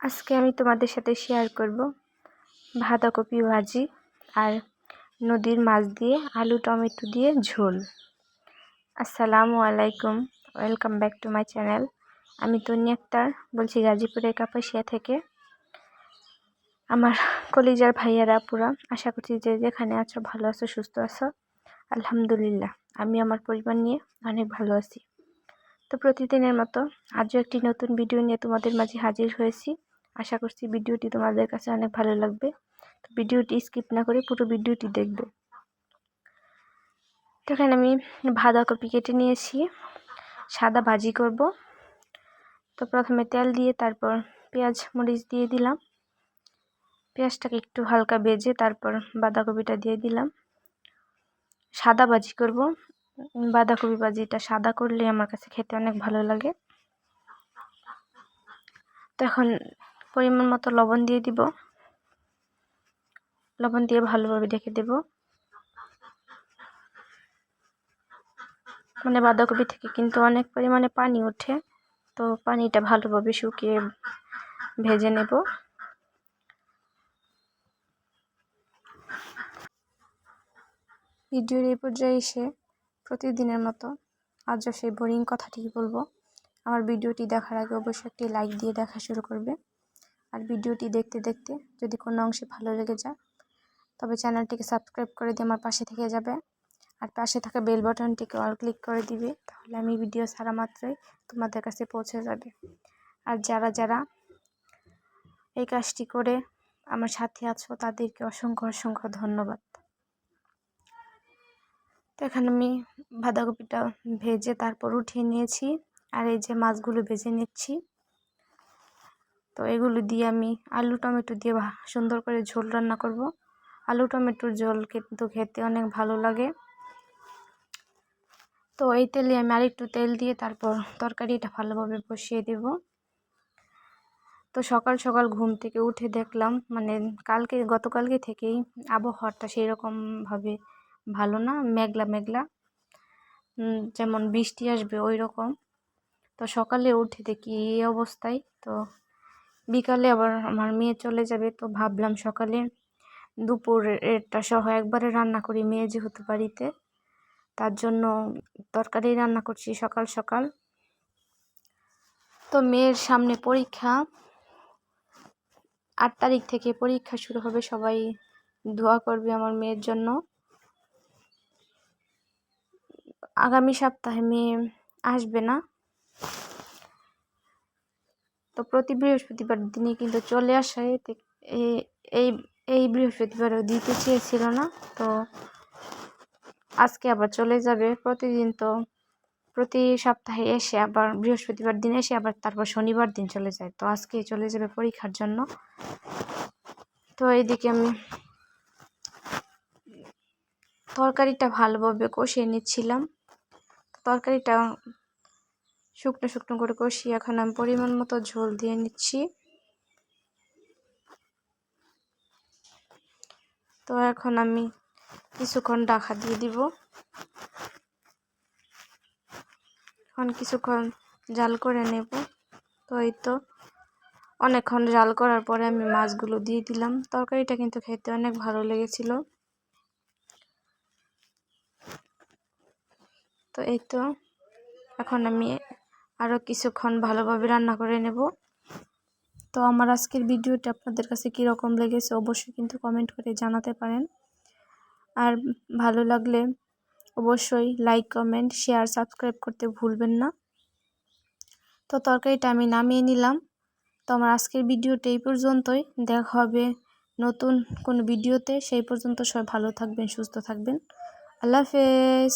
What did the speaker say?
আজকে আমি তোমাদের সাথে শেয়ার করব বাঁধাকপি ভাজি আর নদীর মাছ দিয়ে আলু টমেটো দিয়ে ঝোল। আসসালামু আলাইকুম, welcome back to my channel. আমি তন্নি আক্তার বলছি গাজীপুরের কাপাসিয়া থেকে। আমার কলিজার ভাইয়ারা পুরা আশা করছি যে যেখানে আছো ভালো আছো, সুস্থ আছো। আলহামদুলিল্লাহ, আমি আমার পরিবার নিয়ে অনেক ভালো আছি। তো প্রতিদিনের মতো আজও একটি নতুন ভিডিও নিয়ে তোমাদের মাঝে হাজির হয়েছি। আশা করছি ভিডিওটি তোমাদের কাছে অনেক ভালো লাগবে। তো ভিডিওটি স্কিপ না করে পুরো ভিডিওটি দেখবে। তো এখানে আমি বাঁধাকপি কেটে নিয়েছি, সাদা ভাজি করব। তো প্রথমে তেল দিয়ে তারপর পেঁয়াজ মরিচ দিয়ে দিলাম। পেঁয়াজটাকে একটু হালকা ভেজে তারপর বাঁধাকপিটা দিয়ে দিলাম। সাদা ভাজি করব, বাঁধাকপি ভাজিটা সাদা করলে আমার কাছে খেতে অনেক ভালো লাগে। তো এখন পরিমাণ মতো লবণ দিয়ে দিব, লবণ দিয়ে ভালোভাবে ঢেকে দেব। মানে বাঁধাকপি থেকে কিন্তু অনেক পরিমাণে পানি ওঠে, তো পানিটা ভালোভাবে শুকিয়ে ভেজে নেব। ভিডিওর এই পর্যায়ে এসে প্রতিদিনের মতো আজও সেই বোরিং কথাটি বলবো। আমার ভিডিওটি দেখার আগে অবশ্যই একটি লাইক দিয়ে দেখা শুরু করবে। আর ভিডিওটি দেখতে দেখতে যদি কোনো অংশে ভালো লেগে যায় তবে চ্যানেলটিকে সাবস্ক্রাইব করে দিয়ে আমার পাশে থেকে যাবে। আর পাশে থাকা বেল বাটনটিকে অল ক্লিক করে দিবে, তাহলে আমি ভিডিও ছাড়া মাত্রই তোমাদের কাছে পৌঁছে যাবে। আর যারা যারা এই কাজটি করে আমার সাথে আছো তাদেরকে অসংখ্য অসংখ্য ধন্যবাদ। তো এখানে আমি বাঁধাকপিটা ভেজে তারপর উঠিয়ে নিয়েছি, আর এই যে মাছগুলো ভেজে নিচ্ছি। তো এগুলো দিয়ে আমি আলু টমেটো দিয়ে সুন্দর করে ঝোল রান্না করব। আলু টমেটোর ঝোল কিন্তু খেতে অনেক ভালো লাগে। তো এই তেলে আমি আরেকটু তেল দিয়ে তারপর তরকারিটা ভালোভাবে বসিয়ে দেব। তো সকাল সকাল ঘুম থেকে উঠে দেখলাম, মানে গতকালকে থেকেই আবহাওয়াটা সেই রকমভাবে ভালো না, মেঘলা মেঘলা, যেমন বৃষ্টি আসবে ওই রকম। তো সকালে উঠে দেখি এই অবস্থায়। তো বিকালে আবার আমার মেয়ে চলে যাবে, তো ভাবলাম সকালে দুপুরেরটা সহ একবারে রান্না করি, মেয়ে যেহেতু বাড়িতে, তার জন্য তরকারি রান্না করছি সকাল সকাল। তো মেয়ের সামনে পরীক্ষা, 8 তারিখ থেকে পরীক্ষা শুরু হবে, সবাই দোয়া করবে আমার মেয়ের জন্য। আগামী সপ্তাহে মেয়ে আসবে না, তো প্রতি বৃহস্পতিবার দিনে কিন্তু চলে আসায় এই বৃহস্পতিবারও দিতে চেয়েছিল না, তো আজকে আবার চলে যাবে। প্রতিদিন তো প্রতি সপ্তাহে এসে আবার বৃহস্পতিবার দিন এসে আবার তারপর শনিবার দিন চলে যায়, তো আজকে চলে যাবে পরীক্ষার জন্য। তো এইদিকে আমি তরকারিটা ভালোভাবে কষিয়ে নিচ্ছিলাম। তরকারিটা শুকনো শুকনো করে কষিয়ে এখন আমি পরিমাণ মতো ঝোল দিয়ে নিচ্ছি। তো এখন আমি কিছুক্ষণ ঢাকা দিয়ে দিব। এখন কিছুক্ষণ জাল করে নেব। তো এই তো অনেকক্ষণ জাল করার পরে আমি মাছগুলো দিয়ে দিলাম। তরকারিটা কিন্তু খেতে অনেক ভালো লেগেছিল। তো এই তো এখন আমি আরও কিছুক্ষণ ভালোভাবে রান্না করে নেব। তো আমার আজকের ভিডিওটা আপনাদের কাছে কীরকম লেগেছে অবশ্যই কিন্তু কমেন্ট করে জানাতে পারেন। আর ভালো লাগলে অবশ্যই লাইক কমেন্ট শেয়ার সাবস্ক্রাইব করতে ভুলবেন না। তো তরকারিটা আমি নামিয়ে নিলাম। তো আমার আজকের ভিডিওটা এই পর্যন্তই, দেখা হবে নতুন কোনো ভিডিওতে। সেই পর্যন্ত সবাই ভালো থাকবেন, সুস্থ থাকবেন। আল্লাহ হাফেজ।